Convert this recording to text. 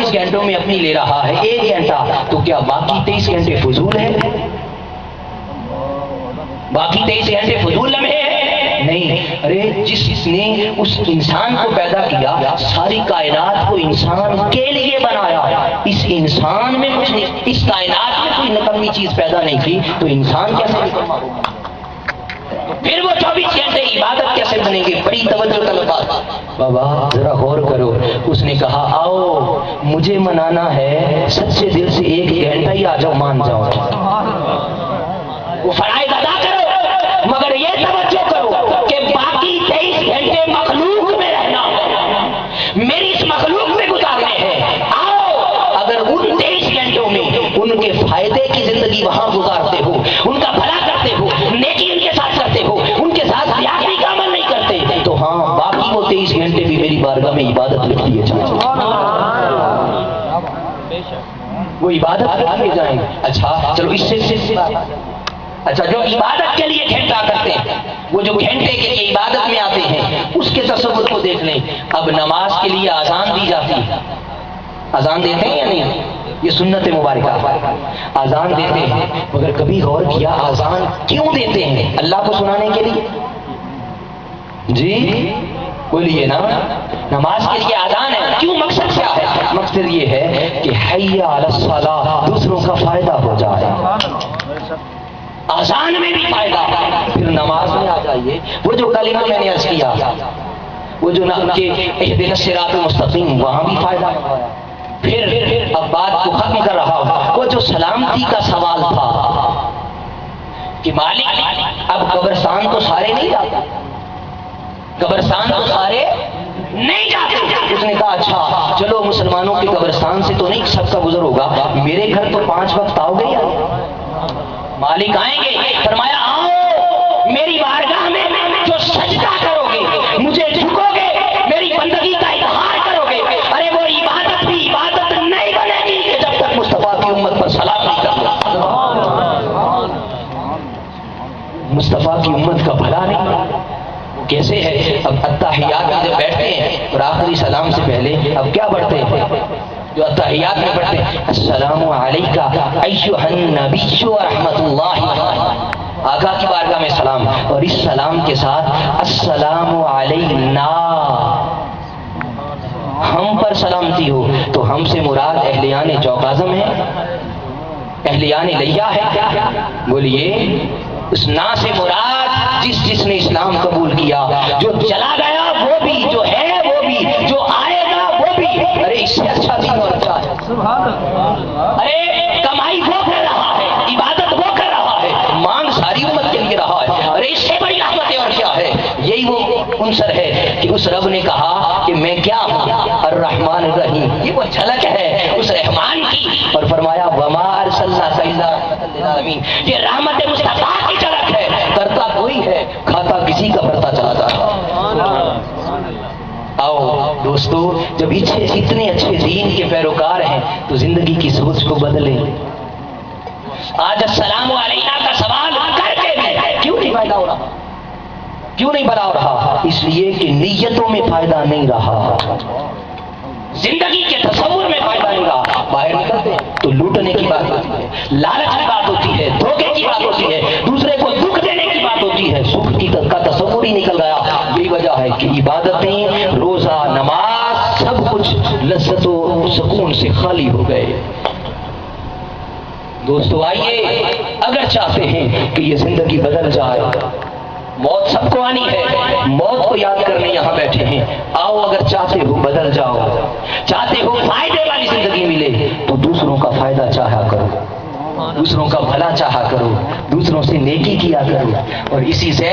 24 گھنٹوں میں اپنی لے رہا ہے 1 گھنٹہ، تو کیا باقی 23 گھنٹے فضول ہیں؟ باقی 23 گھنٹے فضول لمحے ہیں؟ نہیں. ارے جس نے اس انسان کو پیدا کیا، ساری کائنات کو انسان کے لیے بنایا، اس انسان میں کچھ نہیں، اس کائنات میں کوئی نکمی چیز پیدا نہیں کی، تو انسان کیسے نکما ہوگا؟ پھر وہ 24 گھنٹے عبادت کیسے بنیں گے؟ بڑی توجہ طلب بات. بابا ذرا غور کرو. اس نے کہا آؤ مجھے منانا ہے، سچے دل سے 1 گھنٹہ ہی آ جاؤ، مان جاؤ. وہ فرائض ادا کرو، مگر یہ توجہ کرو کہ باقی 23 گھنٹے مخلوق میں رہنا، میری اس مخلوق میں گزارنے ہیں. آؤ اگر ان 23 گھنٹوں میں ان کے فائدے کی زندگی وہاں گزارتے ہو، ان کا بھلا کرتے ہو، نیکی ان کے ساتھ کرتے ہو، ان کے ساتھ زیادتی کا عمل نہیں کرتے، تو ہاں باقی وہ 23 گھنٹے بھی میری بارگاہ میں عبادت لکھ دیے جائیں، وہ عبادت کر دیے جائیں. اچھا چلو اس سے اچھا جو عبادت کے لیے گھنٹہ کرتے ہیں، وہ جو گھنٹے کے لیے عبادت میں آتے ہیں، اس کے تصور کو دیکھ لیں. اب نماز کے لیے اذان دی جاتی ہے، اذان دیتے ہیں یا نہیں؟ یہ سنت مبارکہ، اذان دیتے ہیں، مگر کبھی غور کیا اذان کیوں دیتے ہیں؟ اللہ کو سنانے کے لیے؟ جی بولیے نا. نماز کے لیے اذان ہے، کیوں؟ مقصد کیا ہے؟ مقصد یہ ہے کہ حی علی الصلاۃ، دوسروں کا فائدہ ہو جائے. اذان میں بھی فائدہ، پھر نماز میں آ جائیے، وہ جو کلمہ میں نے عرض کیا، وہ جو نام کے اہدنا الصراط المستقیم، وہاں بھی فائدہ. پھر اب بات کو ختم کر رہا ہوں. وہ جو سلامتی کا سوال تھا کہ مالک اب قبرستان تو سارے نہیں جاتے، قبرستان تو سارے نہیں جاتے. اس نے کہا اچھا چلو مسلمانوں کے قبرستان سے تو نہیں سب کا گزر ہوگا، میرے گھر تو 5 وقت آؤ گے یا؟ مالک آئیں گے. فرمایا آؤ میری بارگاہ میں جو سجدہ کرو گے، مجھے جھکو گے، میری بندگی کا اظہار کرو گے، ارے وہ عبادت بھی عبادت نہیں بنے گی کہ جب تک مصطفیٰ کی امت پر سلام نہیں کرتا. مصطفیٰ کی امت کا بھلا نہیں. کیسے ہے؟ اب اتحیات میں جب بیٹھتے ہیں اور آخری سلام سے پہلے اب کیا پڑھتے ہیں؟ جو اتحیات میں پڑھتے ہیں السلام علیکہ ایھا النبی ورحمۃ اللہ، آقا کی بارگاہ میں سلام، اور اس سلام کے ساتھ السلام علینا، ہم پر سلامتی ہو. تو ہم سے مراد اہلیان چوکازم ہے، اہلیان لیا ہے؟ بولیے. اس نا سے مراد جس نے اسلام قبول کیا، جو چلا گیا وہ بھی، جو ہے وہ بھی، جو آئے گا وہ بھی. ارے اس سے اچھا دین اور اچھا ہے. ارے کمائی وہ کر رہا ہے، عبادت وہ کر رہا ہے، مانگ ساری امت کے لیے رہا ہے. ارے اس سے بڑی رحمت اور کیا ہے؟ یہی وہ عنصر ہے کہ اس رب نے کہا کہ میں کیا ہوں، الرحمن الرحیم. یہ وہ جھلک ہے اس رحمان کی، اور فرمایا وما ارسلناک الا رحمۃ للعالمین. یہ رحمت مصطفیٰ کی جھلک ہے. کرتا کوئی ہے، کھاتا کسی کا بڑھتا چلا جاتا. آؤ دوستو، جب اتنے اچھے دین کے پیروکار ہیں تو زندگی کی سوچ کو بدلیں. آج السلام علینا کا سوال کر کے بھی کیوں نہیں فائدہ ہو رہا؟ کیوں نہیں بڑھا رہا؟ اس لیے کہ نیتوں میں فائدہ نہیں رہا، زندگی کے تصور میں فائدہ نہیں رہا. باہر نکلتے تو لوٹنے کی بات ہوتی ہے، لالچ کی بات ہوتی ہے، دھوکے کی بات ہوتی ہے، دوسرے کو دکھ دینے کی بات ہوتی ہے، سکھ کا تصور ہی نکل گیا. یہی وجہ ہے کہ عبادتیں، روزہ، نماز، سب کچھ لذت و سکون سے خالی ہو گئے. دوستو آئیے، اگر چاہتے ہیں کہ یہ زندگی بدل جائے، موت سب کو آنی ہے، موت کو یاد کرنے یہاں بیٹھے ہیں. آؤ اگر چاہتے ہو بدل جاؤ، چاہتے ہو فائدے والی زندگی ملے تو دوسروں کا فائدہ چاہا کرو، دوسروں کا بھلا چاہا کرو، دوسروں سے نیکی کیا کرو، اور اسی سے